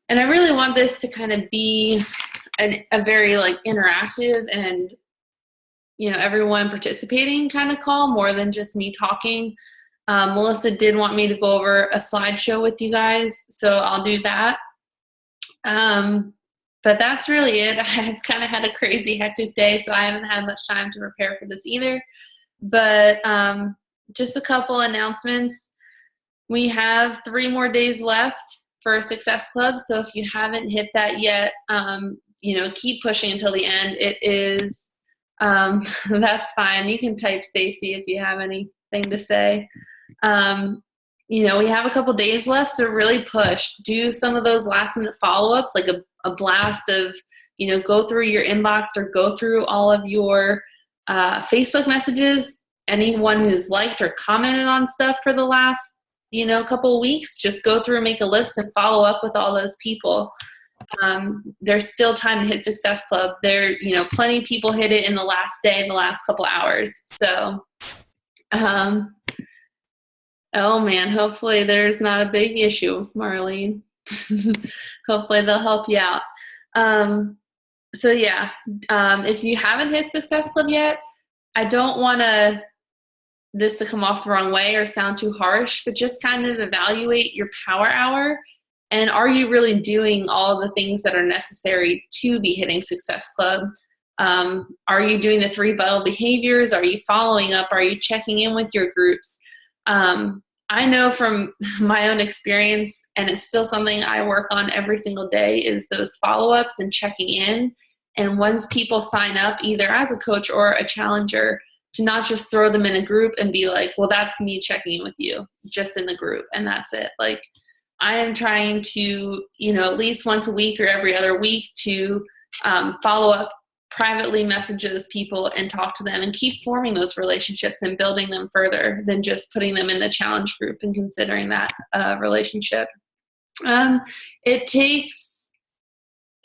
And I really want this to kind of be a very like interactive and, everyone participating kind of call more than just me talking. Melissa did want me to go over a slideshow with you guys, so I'll do that. But that's really it. I've kind of had a crazy hectic day, so I haven't had much time to prepare for this either. But just a couple announcements. We have 3 more days left for Success Club, so if you haven't hit that yet, keep pushing until the end. It is, that's fine. You can type Stacy if you have anything to say. We have a couple days left, so really push. Do some of those last-minute follow-ups, like a blast of, go through your inbox or go through all of your Facebook messages. Anyone who's liked or commented on stuff for the last, couple of weeks, just go through and make a list and follow up with all those people. There's still time to hit Success Club. Plenty of people hit it in the last day, in the last couple hours. So, oh man, hopefully there's not a big issue, Marlene. Hopefully they'll help you out. If you haven't hit Success Club yet, I don't want this to come off the wrong way or sound too harsh, but just kind of evaluate your power hour. And are you really doing all the things that are necessary to be hitting Success Club? Are you doing the 3 vital behaviors? Are you following up? Are you checking in with your groups? I know from my own experience, and it's still something I work on every single day, is those follow-ups and checking in. And once people sign up, either as a coach or a challenger, to not just throw them in a group and be like, well, that's me checking in with you, just in the group, and that's it. Like, I am trying to, at least once a week or every other week to follow up, privately message those people and talk to them and keep forming those relationships and building them further than just putting them in the challenge group and considering that relationship. It takes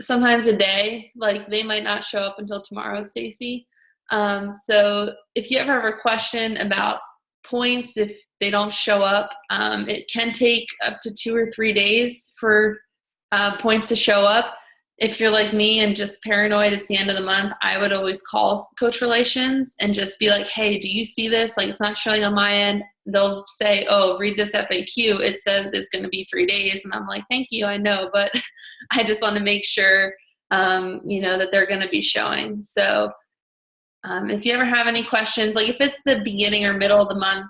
sometimes a day. Like, they might not show up until tomorrow, Stacy. So if you ever have a question about points, if they don't show up, it can take up to 2 or 3 days for points to show up. If you're like me and just paranoid it's the end of the month, I would always call Coach Relations and just be like, hey, do you see this? Like, it's not showing on my end. They'll say, oh, read this FAQ. It says it's going to be 3 days. And I'm like, thank you, I know, but I just want to make sure, that they're going to be showing. So if you ever have any questions, like if it's the beginning or middle of the month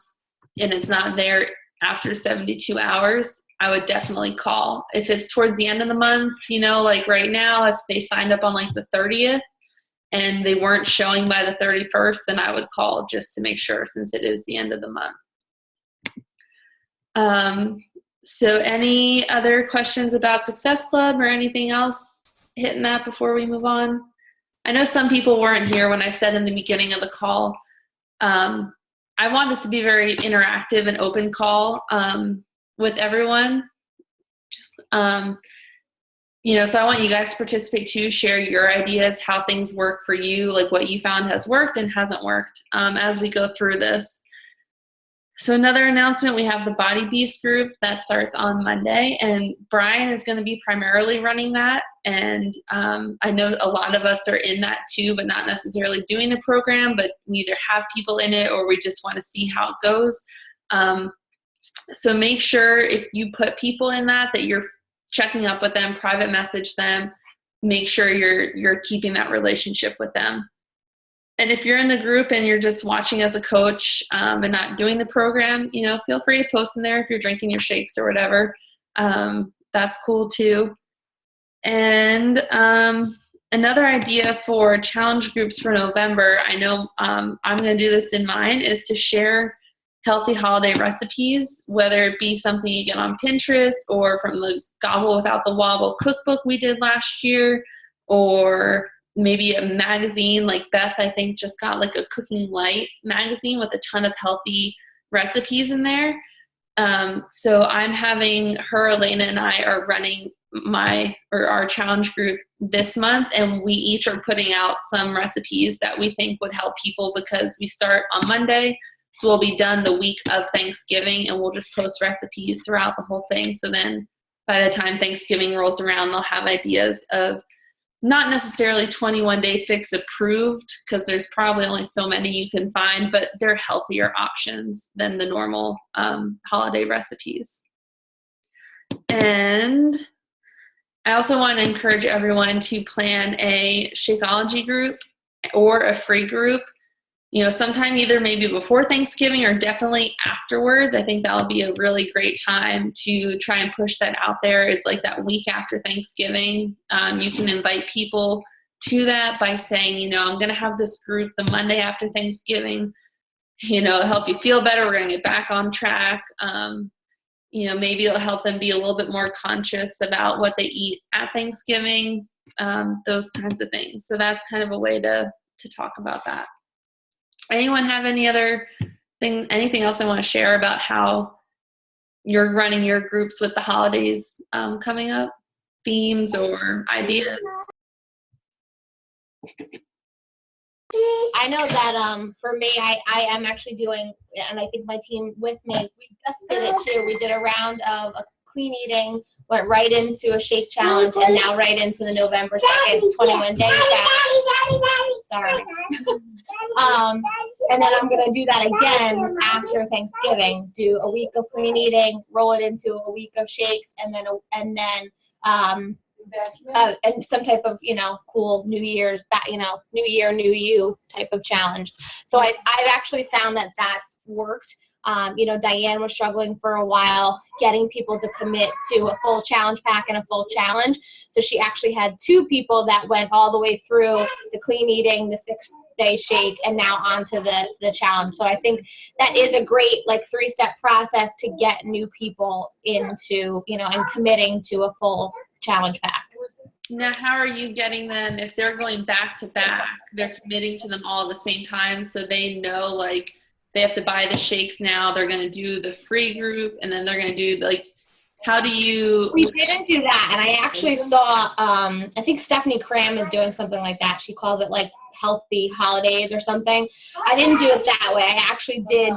and it's not there after 72 hours, I would definitely call. If it's towards the end of the month, like right now, if they signed up on like the 30th and they weren't showing by the 31st, then I would call just to make sure, since it is the end of the month. So any other questions about Success Club or anything else hitting that before we move on? I know some people weren't here when I said in the beginning of the call, I want this to be a very interactive and open call with everyone. So I want you guys to participate too, share your ideas, how things work for you, like what you found has worked and hasn't worked as we go through this. So another announcement, we have the Body Beast group that starts on Monday, and Brian is going to be primarily running that. And I know a lot of us are in that too, but not necessarily doing the program, but we either have people in it or we just want to see how it goes. So make sure if you put people in that you're checking up with them, private message them, make sure you're keeping that relationship with them. And if you're in the group and you're just watching as a coach and not doing the program, feel free to post in there if you're drinking your shakes or whatever. That's cool too. And another idea for challenge groups for November, I know I'm going to do this in mine, is to share healthy holiday recipes, whether it be something you get on Pinterest or from the Gobble Without the Wobble cookbook we did last year, or maybe a magazine. Like Beth, I think, just got like a Cooking Light magazine with a ton of healthy recipes in there. So I'm having her, Elena, and I are running our challenge group this month, and we each are putting out some recipes that we think would help people, because we start on Monday. So we'll be done the week of Thanksgiving, and we'll just post recipes throughout the whole thing. So then by the time Thanksgiving rolls around, they'll have ideas of not necessarily 21-day fix approved, because there's probably only so many you can find, but they're healthier options than the normal holiday recipes. And I also want to encourage everyone to plan a Shakeology group or a free group, sometime either maybe before Thanksgiving or definitely afterwards. I think that'll be a really great time to try and push that out there. Is like that week after Thanksgiving. You can invite people to that by saying, I'm going to have this group the Monday after Thanksgiving, help you feel better. We're going to get back on track. Maybe it'll help them be a little bit more conscious about what they eat at Thanksgiving, those kinds of things. So that's kind of a way to talk about that. Anyone have anything else I want to share about how you're running your groups with the holidays coming up? Themes or ideas? I know that for me, I am actually doing, and I think my team with me, we just did it too. We did a round of a clean eating, went right into a shake challenge, and now right into the November 2nd 21-day challenge. Sorry. And then I'm going to do that again after Thanksgiving. Do a week of clean eating, roll it into a week of shakes, and then and some type of, cool New Year's, New Year, New You type of challenge. So I've actually found that that's worked. Diane was struggling for a while getting people to commit to a full challenge pack and a full challenge. So she actually had 2 people that went all the way through the clean eating, the 6-day shake, and now onto the challenge. So I think that is a great 3-step process to get new people into, and committing to a full challenge pack. Now, how are you getting them, if they're going back to back, they're committing to them all at the same time, so they know they have to buy the shakes now, they're going to do the free group, and then they're going to do how do you? We didn't do that, and I actually saw, I think Stephanie Cram is doing something like that. She calls it healthy holidays or something. I didn't do it that way. I actually did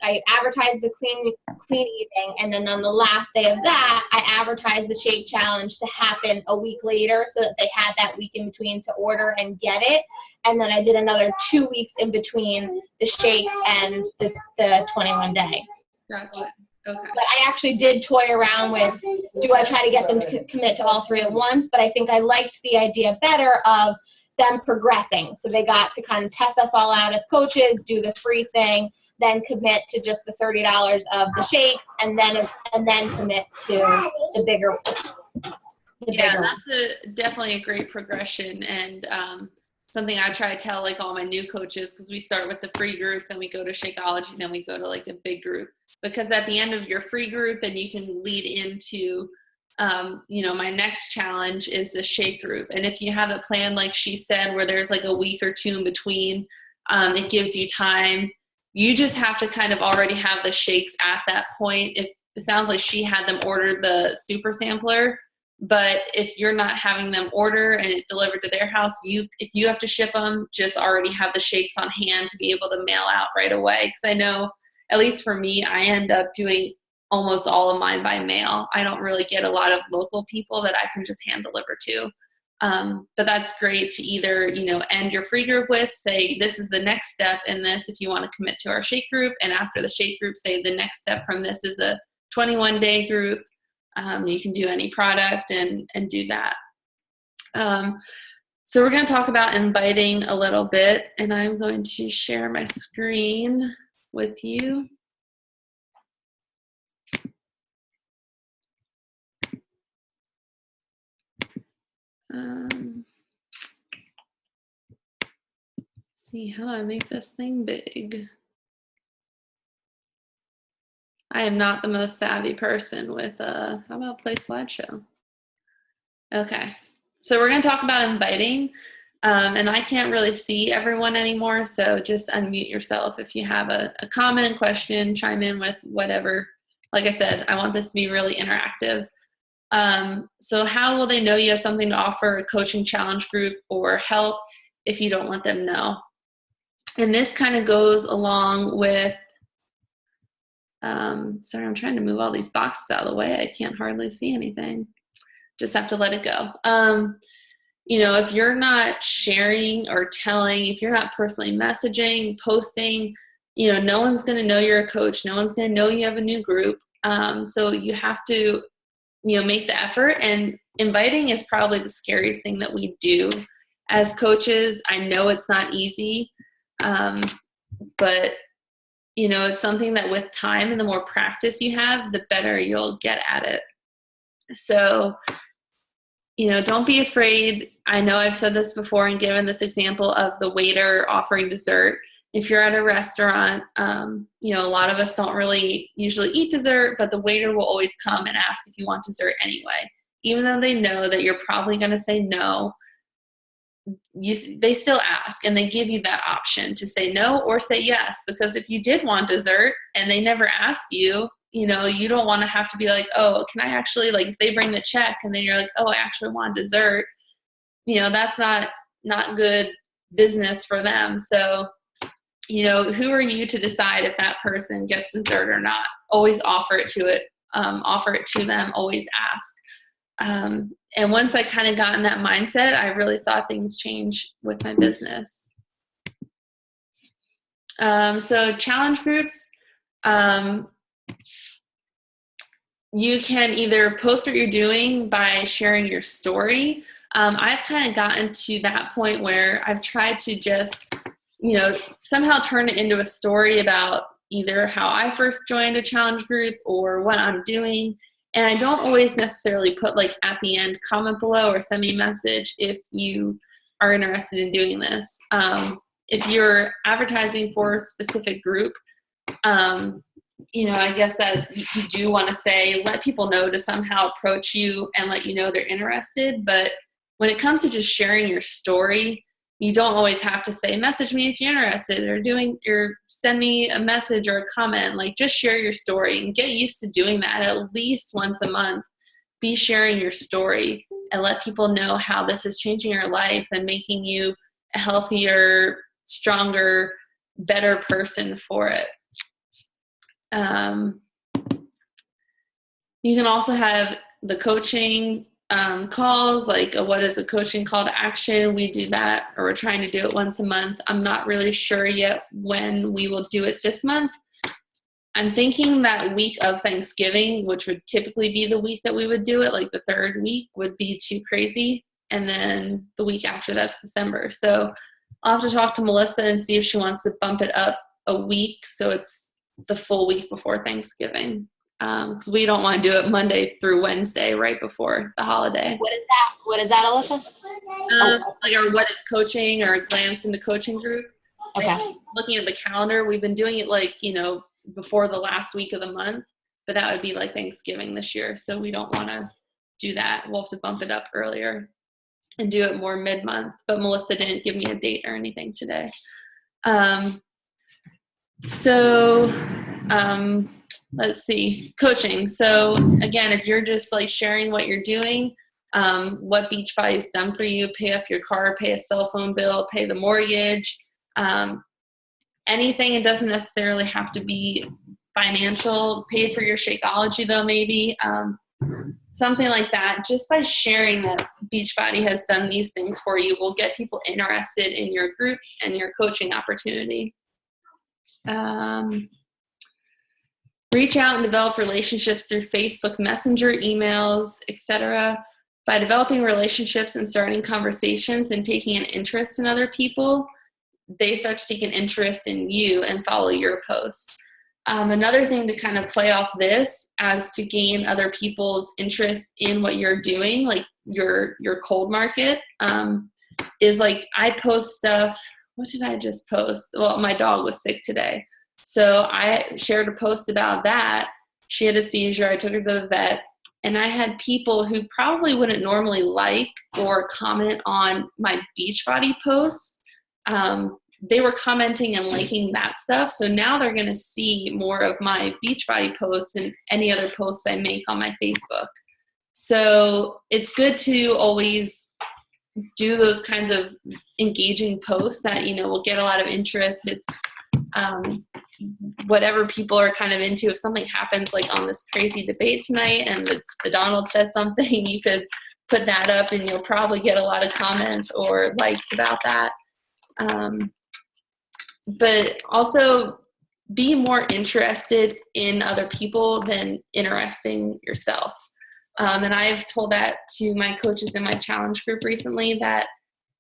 I advertised the clean eating, and then on the last day of that, I advertised the shake challenge to happen a week later, so that they had that week in between to order and get it. And then I did another 2 weeks in between the shake and the 21-day. Gotcha. Okay. But I actually did toy around with, do I try to get them to commit to all 3 at once? But I think I liked the idea better of them progressing. So they got to kind of test us all out as coaches, do the free thing, then commit to just the $30 of the shakes, and then commit to the bigger. That's definitely a great progression, and something I try to tell all my new coaches, because we start with the free group, then we go to Shakeology, then we go to a big group, because at the end of your free group, then you can lead into my next challenge is the shake group. And if you have it planned, like she said, where there's a week or 2 in between, it gives you time. You just have to kind of already have the shakes at that point. If it sounds like she had them order the super sampler, but if you're not having them order and it delivered to their house, if you have to ship them, just already have the shakes on hand to be able to mail out right away. Because I know, at least for me, I end up doing almost all of mine by mail. I don't really get a lot of local people that I can just hand deliver to. But that's great to either, end your free group with, say, this is the next step in this if you want to commit to our shake group. And after the shake group, say the next step from this is a 21-day group. You can do any product and do that. So we're going to talk about inviting a little bit, and I'm going to share my screen with you. See, how do I make this thing big? I am not the most savvy person with, how about play slideshow? Okay, so we're going to talk about inviting, and I can't really see everyone anymore, so just unmute yourself if you have a comment, question, chime in with whatever. Like I said, I want this to be really interactive. So how will they know you have something to offer, a coaching challenge group or help, if you don't let them know? And this kind of goes along with Sorry, I'm trying to move all these boxes out of the way. I can't hardly see anything. Just have to let it go. If you're not sharing or telling, if you're not personally messaging, posting, no one's going to know you're a coach. No one's going to know you have a new group. So you have to, make the effort, and inviting is probably the scariest thing that we do as coaches. I know it's not easy, but it's something that with time and the more practice you have, the better you'll get at it. So, don't be afraid. I know I've said this before and given this example of the waiter offering dessert. If you're at a restaurant, a lot of us don't really usually eat dessert, but the waiter will always come and ask if you want dessert anyway. Even though they know that you're probably going to say no, they still ask, and they give you that option to say no or say yes. Because if you did want dessert and they never asked you, you don't want to have to be like, oh, can I actually, like, if they bring the check and then you're like, oh, I actually want dessert, that's not good business for them. So, who are you to decide if that person gets dessert or not? Always offer it to them, always ask. And once I kind of got in that mindset, I really saw things change with my business. So challenge groups, you can either post what you're doing by sharing your story. I've kind of gotten to that point where I've tried to just, somehow turn it into a story about either how I first joined a challenge group or what I'm doing. And I don't always necessarily put, like, at the end, comment below or send me a message if you are interested in doing this. If you're advertising for a specific group, I guess that you do want to say, let people know to somehow approach you and let you know they're interested. But when it comes to just sharing your story, you don't always have to say, message me if you're interested, or send me a message or a comment. Like, just share your story and get used to doing that at least once a month. Be sharing your story and let people know how this is changing your life and making you a healthier, stronger, better person for it. You can also have the coaching calls, like what is a coaching call to action? We do that, or we're trying to do it once a month. I'm not really sure yet when we will do it this month. I'm thinking that week of Thanksgiving, which would typically be the week that we would do it, like the third week would be too crazy. And then the week after that's December. So I'll have to talk to Melissa and see if she wants to bump it up a week so it's the full week before Thanksgiving. Because we don't want to do it Monday through Wednesday right before the holiday. What is that, Alyssa? Like our What is Coaching, or Glance into Coaching group. Okay. Looking at the calendar, we've been doing it like, before the last week of the month, but that would be like Thanksgiving this year. So we don't want to do that. We'll have to bump it up earlier and do it more mid-month. But Melissa didn't give me a date or anything today. Let's see, coaching. So again, if you're just like sharing what you're doing, what Beachbody's done for you, pay off your car, pay a cell phone bill, pay the mortgage, anything. It doesn't necessarily have to be financial. Pay for your Shakeology though, maybe something like that. Just by sharing that Beachbody has done these things for you will get people interested in your groups and your coaching opportunity. Reach out and develop relationships through Facebook Messenger, emails, etc. By developing relationships and starting conversations and taking an interest in other people, they start to take an interest in you and follow your posts. Another thing to kind of play off this as to gain other people's interest in what you're doing, like your cold market, is like I post stuff. What did I just post? Well, my dog was sick today. So I shared a post about that. She had a seizure. I took her to the vet. And I had people who probably wouldn't normally like or comment on my Beachbody posts. They were commenting and liking that stuff. So now they're going to see more of my Beachbody posts and any other posts I make on my Facebook. So it's good to always do those kinds of engaging posts that, will get a lot of interest. It's, whatever people are kind of into. If something happens like on this crazy debate tonight and the Donald said something, you could put that up and you'll probably get a lot of comments or likes about that. But also be more interested in other people than interesting yourself. And I've told that to my coaches in my challenge group recently that,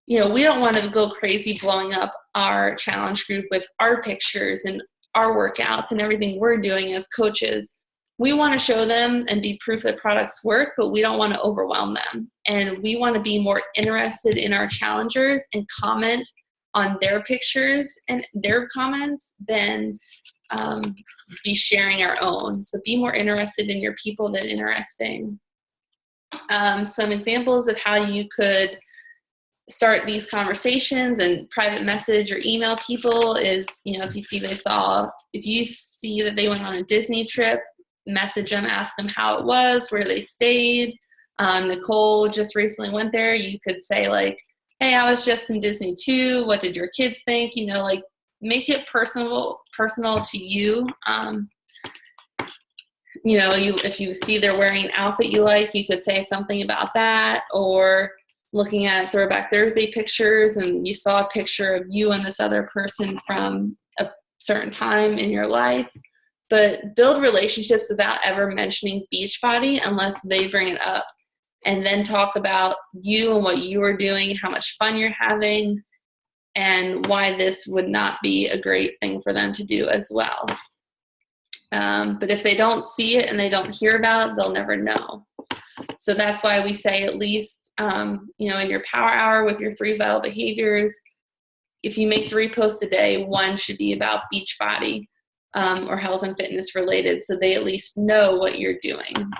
we don't want to go crazy blowing up our challenge group with our pictures and our workouts and everything we're doing as coaches. We want to show them and be proof that products work, but we don't want to overwhelm them. And we want to be more interested in our challengers and comment on their pictures and their comments than be sharing our own. So be more interested in your people than interesting. Some examples of how you could start these conversations and private message or email people is, if you see that they went on a Disney trip, message them, ask them how it was, where they stayed. Nicole just recently went there. You could say like, hey, I was just in Disney too. What did your kids think? Make it personal to you. If you see they're wearing an outfit you like, you could say something about that. Or looking at Throwback Thursday pictures and you saw a picture of you and this other person from a certain time in your life. But build relationships without ever mentioning Beachbody unless they bring it up. And then talk about you and what you are doing, how much fun you're having, and why this would not be a great thing for them to do as well. But if they don't see it and they don't hear about it, they'll never know. So that's why we say at least, in your power hour with your 3 vital behaviors, if you make 3 posts a day, 1 should be about Beachbody or health and fitness related, so they at least know what you're doing.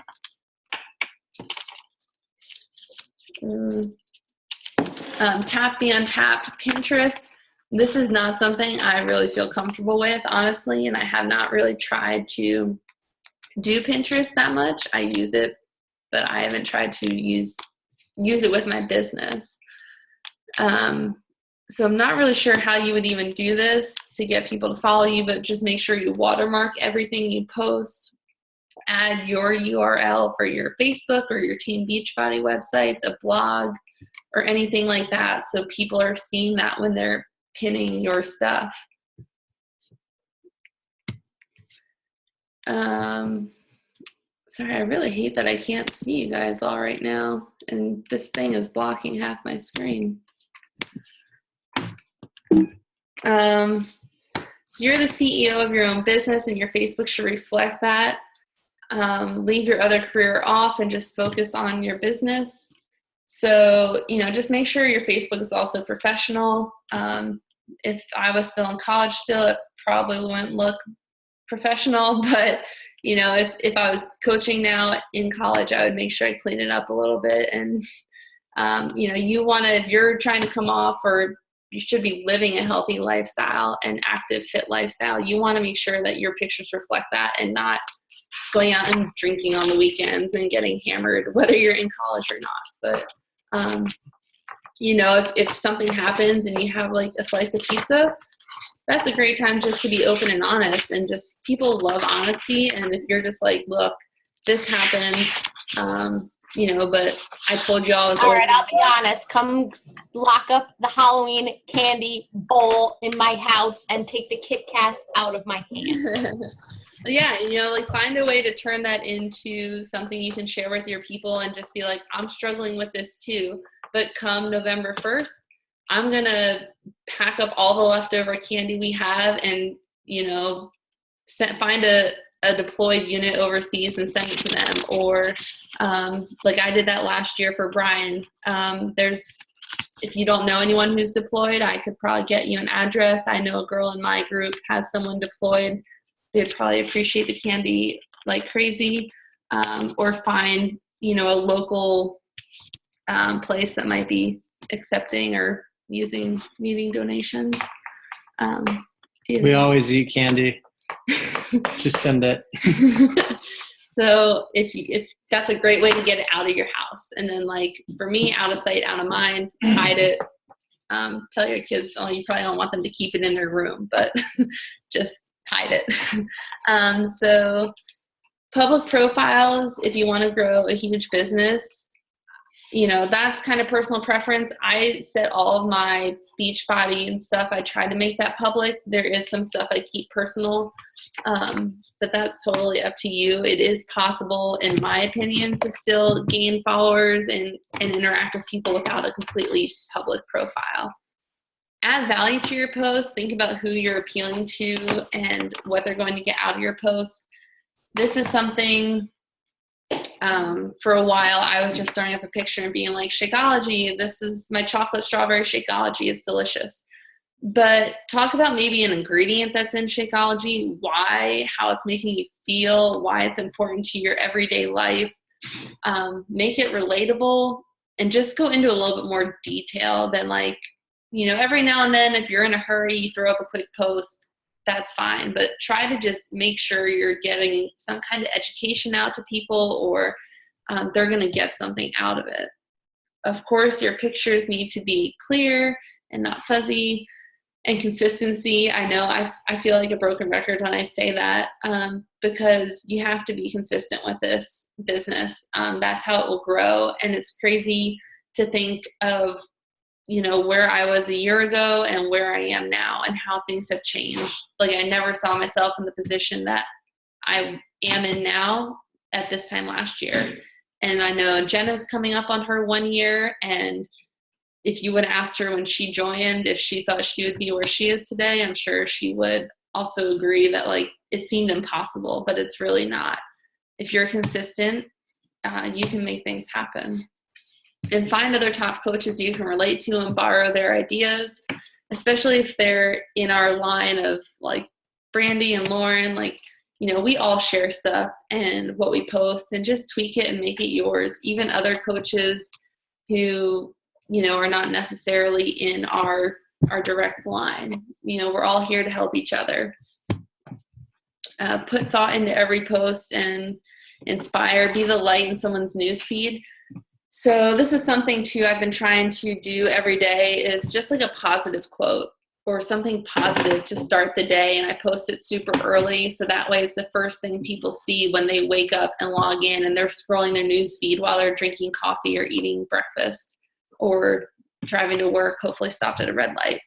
Tap the Untapped Pinterest. This is not something I really feel comfortable with, honestly, and I have not really tried to do Pinterest that much. I use it, but I haven't tried to use it with my business. So I'm not really sure how you would even do this to get people to follow you, but just make sure you watermark everything you post. Add your URL for your Facebook or your Team Beachbody website, a blog, or anything like that, so people are seeing that when they're pinning your stuff. Sorry, I really hate that I can't see you guys all right now, and this thing is blocking half my screen. So you're the CEO of your own business, and your Facebook should reflect that. Leave your other career off and just focus on your business. So, just make sure your Facebook is also professional. If I was still in college it probably wouldn't look professional, but, if I was coaching now in college, I would make sure I clean it up a little bit. And, if you're trying to come off, or you should be living a healthy lifestyle and active, fit lifestyle, you want to make sure that your pictures reflect that and not going out and drinking on the weekends and getting hammered, whether you're in college or not. But, if something happens and you have like a slice of pizza, that's a great time just to be open and honest, and just people love honesty. And if you're just like, look, this happened, but I told you all. All right, I'll be honest. Come lock up the Halloween candy bowl in my house and take the Kit Kat out of my hand. Yeah, find a way to turn that into something you can share with your people and just be like, I'm struggling with this too, but come November 1st, I'm going to pack up all the leftover candy we have and, find a deployed unit overseas and send it to them. Or like I did that last year for Brian. If you don't know anyone who's deployed, I could probably get you an address. I know a girl in my group has someone deployed. They'd probably appreciate the candy like crazy. Or find, a local place that might be accepting or needing donations. We always eat candy. Just send it. So if that's a great way to get it out of your house. And then for me, out of sight, out of mind, hide it. Tell your kids, you probably don't want them to keep it in their room, but just hide it. So public profiles, if you want to grow a huge business, that's kind of personal preference. I set all of my Beachbody and stuff. I try to make that public. There is some stuff I keep personal, but that's totally up to you. It is possible, in my opinion, to still gain followers and interact with people without a completely public profile. Add value to your posts. Think about who you're appealing to and what they're going to get out of your posts. This is something, for a while, I was just throwing up a picture and being like, Shakeology, this is my chocolate strawberry Shakeology. It's delicious. But talk about maybe an ingredient that's in Shakeology, why, how it's making you feel, why it's important to your everyday life. Make it relatable and just go into a little bit more detail than like, every now and then, if you're in a hurry, you throw up a quick post, that's fine. But try to just make sure you're getting some kind of education out to people, or they're going to get something out of it. Of course, your pictures need to be clear and not fuzzy. And consistency, I know I feel like a broken record when I say that, because you have to be consistent with this business. That's how it will grow. And it's crazy to think of where I was a year ago and where I am now and how things have changed. Like, I never saw myself in the position that I am in now at this time last year. And I know Jenna's coming up on her 1 year, and if you would ask her when she joined if she thought she would be where she is today, I'm sure she would also agree that like it seemed impossible, but it's really not. If you're consistent, you can make things happen. And find other top coaches you can relate to and borrow their ideas, especially if they're in our line of like Brandy and Lauren. Like, we all share stuff and what we post, and just tweak it and make it yours. Even other coaches who, are not necessarily in our direct line. We're all here to help each other. Put thought into every post and inspire, be the light in someone's newsfeed. So this is something too I've been trying to do every day, is just like a positive quote or something positive to start the day. And I post it super early, so that way it's the first thing people see when they wake up and log in and they're scrolling their news feed while they're drinking coffee or eating breakfast or driving to work, hopefully stopped at a red light.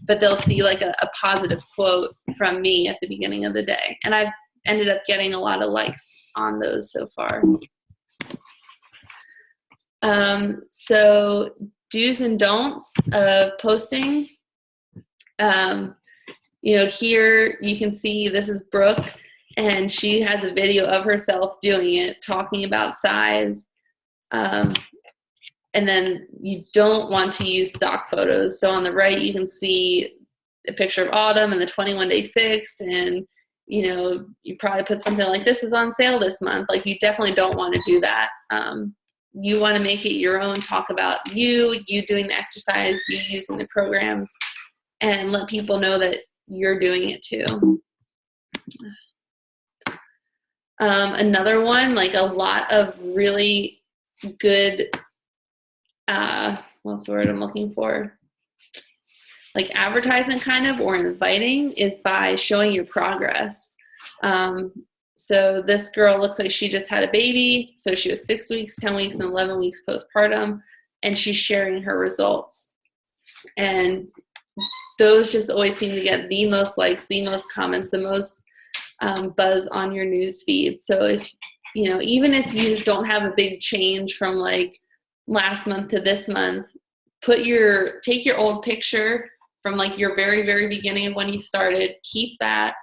But they'll see like a positive quote from me at the beginning of the day. And I've ended up getting a lot of likes on those so far. So do's and don'ts of posting. Here you can see this is Brooke, and she has a video of herself doing it, talking about size. And then you don't want to use stock photos. So on the right, you can see a picture of Autumn and the 21-day fix. And, you probably put something like, this is on sale this month. Like, you definitely don't want to do that. You want to make it your own, talk about you doing the exercise, you using the programs, and let people know that you're doing it too. Another one, like a lot of really good, what's the word I'm looking for? Like advertisement kind of, or inviting, is by showing your progress. So this girl looks like she just had a baby. So she was 6 weeks, 10 weeks, and 11 weeks postpartum, and she's sharing her results. And those just always seem to get the most likes, the most comments, the most buzz on your news feed. So if, even if you don't have a big change from like last month to this month, take your old picture from like your very, very beginning of when you started, keep that,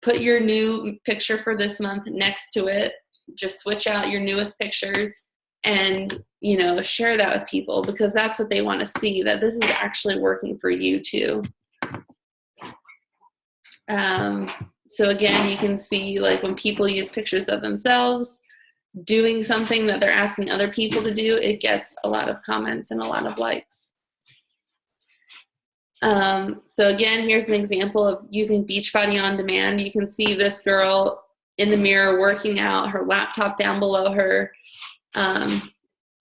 put your new picture for this month next to it, just switch out your newest pictures, and, share that with people, because that's what they want to see, that this is actually working for you too. So again, you can see like when people use pictures of themselves doing something that they're asking other people to do, it gets a lot of comments and a lot of likes. So again, here's an example of using Beachbody on demand. You can see this girl in the mirror working out, her laptop down below her,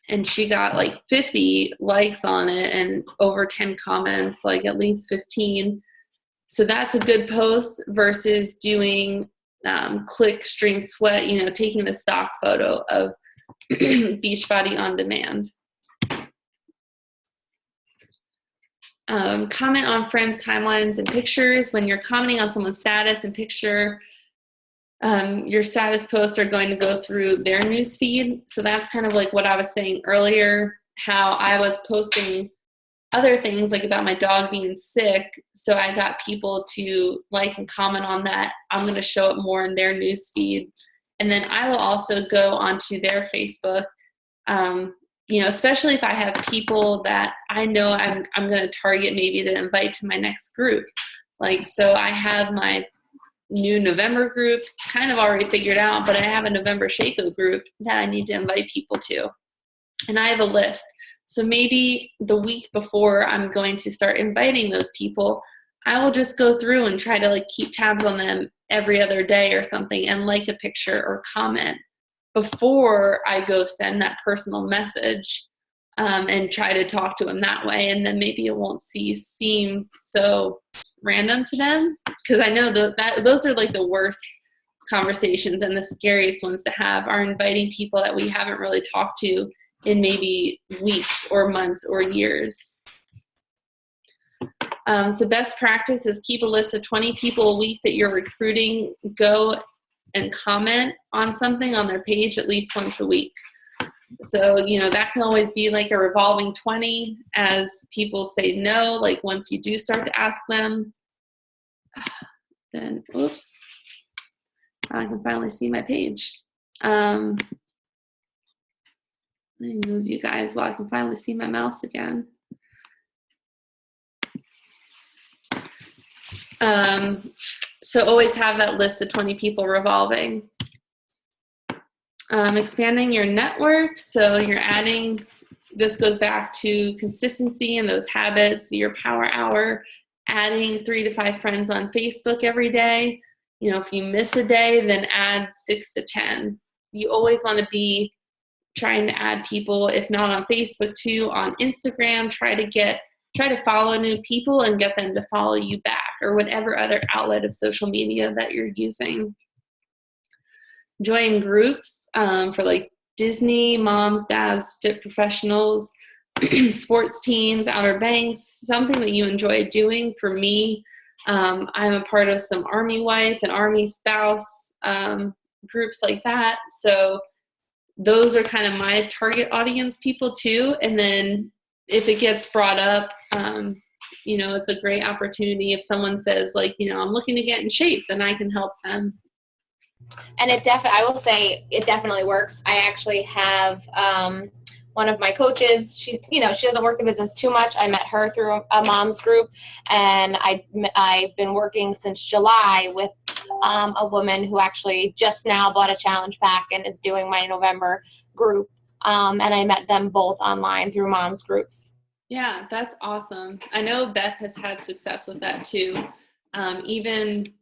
and she got like 50 likes on it and over 10 comments, like at least 15. So that's a good post versus doing click, string, sweat, taking the stock photo of Beachbody on demand. Comment on friends' timelines and pictures. When you're commenting on someone's status and picture, your status posts are going to go through their news feed. So that's kind of like what I was saying earlier, how I was posting other things like about my dog being sick. So I got people to like and comment on that. I'm going to show it more in their news feed. And then I will also go onto their Facebook, especially if I have people that I know I'm going to target maybe to invite to my next group. Like, so I have my new November group kind of already figured out, but I have a November Shako group that I need to invite people to. And I have a list. So maybe the week before I'm going to start inviting those people, I will just go through and try to like keep tabs on them every other day or something and like a picture or comment before I go send that personal message and try to talk to them that way. And then maybe it won't seem so random to them, because I know that those are like the worst conversations and the scariest ones to have, are inviting people that we haven't really talked to in maybe weeks or months or years. So best practice is keep a list of 20 people a week that you're recruiting. Go and comment on something on their page at least once a week. So, that can always be like a revolving 20 as people say no, like once you do start to ask them, then, oops, I can finally see my page. Let me move you guys while I can finally see my mouse again. So always have that list of 20 people revolving. Expanding your network. So you're adding, this goes back to consistency and those habits, your power hour, adding 3 to 5 friends on Facebook every day. If you miss a day, then add 6 to 10. You always want to be trying to add people, if not on Facebook too, on Instagram. Try to follow new people and get them to follow you back, or whatever other outlet of social media that you're using. Join groups for like Disney, moms, dads, fit professionals, sports teams, Outer Banks, something that you enjoy doing. For me, I'm a part of some Army wife and Army spouse groups like that. So those are kind of my target audience people too. And then if it gets brought up, it's a great opportunity. If someone says like, I'm looking to get in shape, then I can help them. And I will say it definitely works. I actually have one of my coaches, she doesn't work the business too much. I met her through a mom's group, and I've been working since July with a woman who actually just now bought a challenge pack and is doing my November group. And I met them both online through mom's groups. Yeah, that's awesome. I know Beth has had success with that too. Even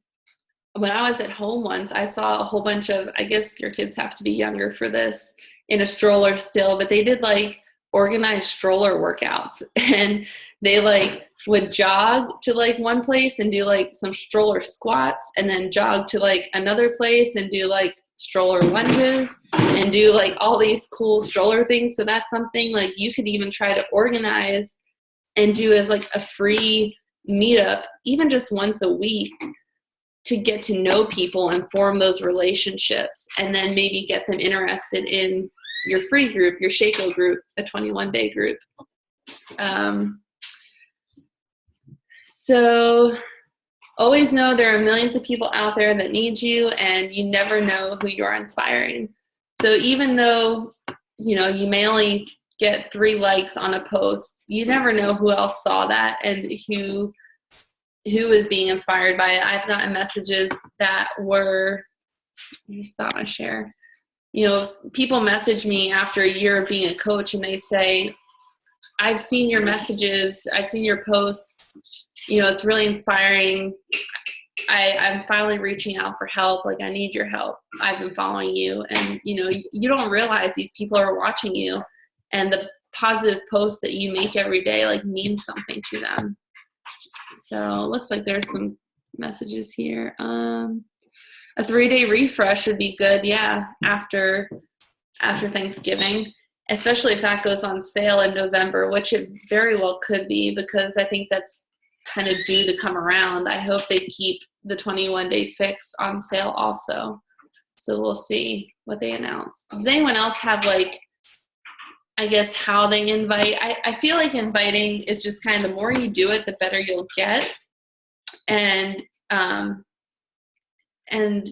when I was at home once, I saw a whole bunch of, I guess your kids have to be younger for this, in a stroller still, but they did like organized stroller workouts, and they like would jog to like one place and do like some stroller squats, and then jog to like another place and do like stroller lunges and do like all these cool stroller things. So that's something like you could even try to organize and do as like a free meetup, even just once a week, to get to know people and form those relationships, and then maybe get them interested in your free group, your Shako group, a 21-day group. So always know there are millions of people out there that need you, and you never know who you are inspiring. So even though, you may only get 3 likes on a post, you never know who else saw that and who is being inspired by it. I've gotten messages that were, let me stop my share. People message me after a year of being a coach, and they say, I've seen your messages, I've seen your posts, it's really inspiring. I'm finally reaching out for help. Like, I need your help. I've been following you. And, you don't realize these people are watching you, and the positive posts that you make every day, like, means something to them. So it looks like there's some messages here. A 3-day refresh would be good, yeah, after Thanksgiving, especially if that goes on sale in November, which it very well could be, because I think that's kind of due to come around. I hope they keep the 21-day fix on sale also. So we'll see what they announce. Does anyone else have, like, I guess, how they invite? I feel like inviting is just kind of, the more you do it, the better you'll get. And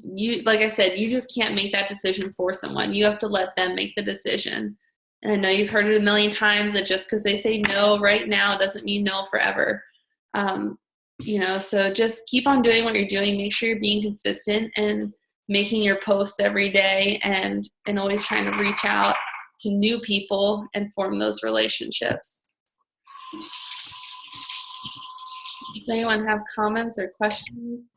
you, like I said, you just can't make that decision for someone. You have to let them make the decision. And I know you've heard it a million times that just because they say no right now doesn't mean no forever. So just keep on doing what you're doing. Make sure you're being consistent and making your posts every day, and always trying to reach out to new people and form those relationships. Does anyone have comments or questions?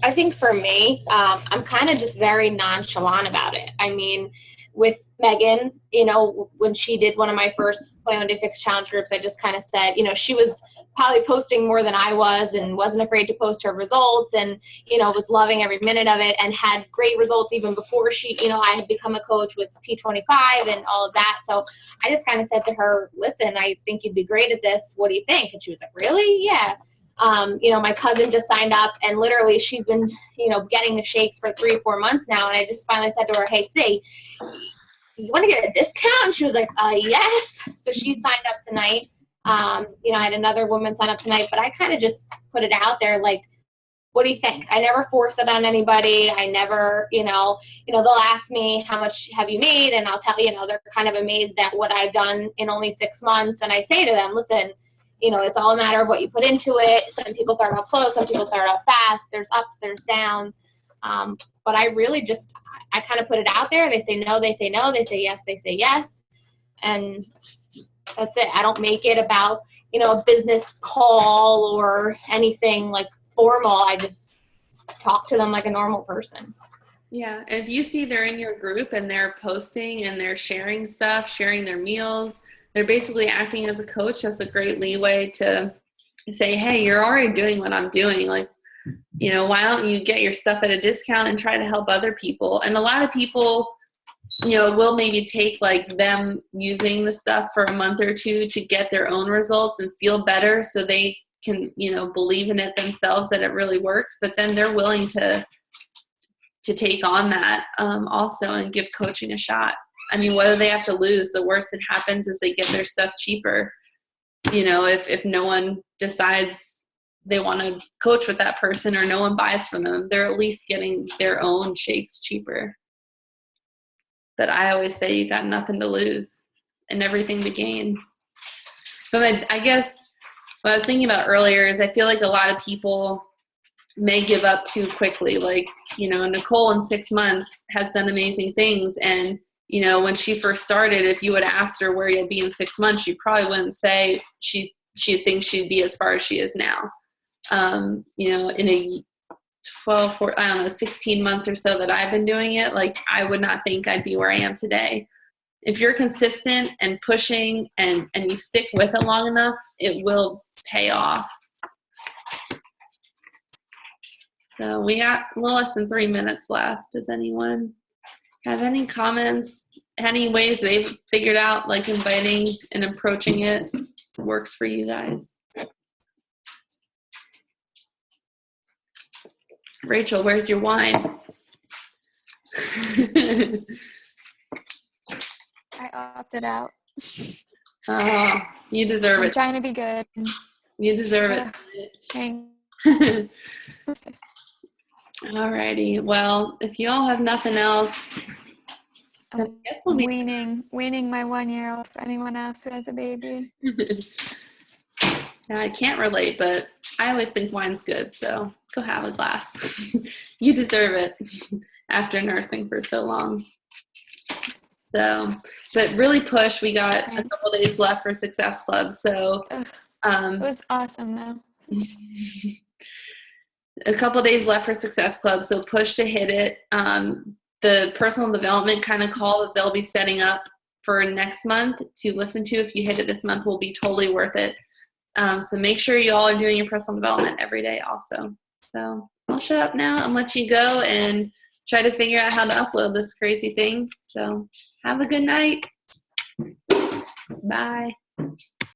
I think for me, I'm kind of just very nonchalant about it. I mean, with Megan, when she did one of my first 21-day fix challenge groups, I just kind of said, she was probably posting more than I was and wasn't afraid to post her results, and, was loving every minute of it and had great results even before she, I had become a coach with T25 and all of that. So I just kind of said to her, listen, I think you'd be great at this. What do you think? And she was like, really? Yeah. My cousin just signed up, and literally she's been, getting the shakes for 3 or 4 months now. And I just finally said to her, hey, see, you want to get a discount? And she was like, yes. So she signed up tonight. I had another woman sign up tonight, but I kind of just put it out there, like, what do you think? I never force it on anybody. I never, they'll ask me, how much have you made? And I'll tell, they're kind of amazed at what I've done in only 6 months. And I say to them, listen, it's all a matter of what you put into it. Some people start off slow, some people start off fast. There's ups, there's downs. But I really just, I kind of put it out there. They say no, they say no. They say yes, they say yes. And that's it. I don't make it about, a business call or anything like formal. I just talk to them like a normal person. Yeah. If you see they're in your group and they're posting and they're sharing stuff, sharing their meals, they're basically acting as a coach. That's a great leeway to say, hey, you're already doing what I'm doing. Like, why don't you get your stuff at a discount and try to help other people? And a lot of people, will maybe take like them using the stuff for a month or two to get their own results and feel better, so they can, believe in it themselves that it really works. But then they're willing to take on that also and give coaching a shot. I mean, what do they have to lose? The worst that happens is they get their stuff cheaper. If no one decides they want to coach with that person, or no one buys from them, they're at least getting their own shakes cheaper. But I always say you got nothing to lose and everything to gain. But I guess what I was thinking about earlier is I feel like a lot of people may give up too quickly. Like, Nicole in 6 months has done amazing things. And, when she first started, if you would ask her where you'll be in 6 months, she probably wouldn't say she thinks she'd be as far as she is now. In a 16 months or so that I've been doing it, like, I would not think I'd be where I am today. If you're consistent and pushing and you stick with it long enough, it will pay off. So we got a little less than 3 minutes left. Does anyone have any comments, any ways they've figured out, like, inviting and approaching it works for you guys? Rachel, where's your wine? I opted out. Oh, you deserve I'm it. trying to be good. You deserve it. Thanks. Alrighty. Well, if you all have nothing else, then I guess we'll be weaning my 1-year-old for anyone else who has a baby. Now, I can't relate, but I always think wine's good, so go have a glass. You deserve it after nursing for so long. So, but really push. We got a couple days left for Success Club, so it was awesome though. A couple days left for Success Club, so push to hit it. The personal development kind of call that they'll be setting up for next month to listen to, if you hit it this month, will be totally worth it. So make sure you all are doing your personal development every day also. So I'll shut up now and let you go and try to figure out how to upload this crazy thing. So have a good night. Bye.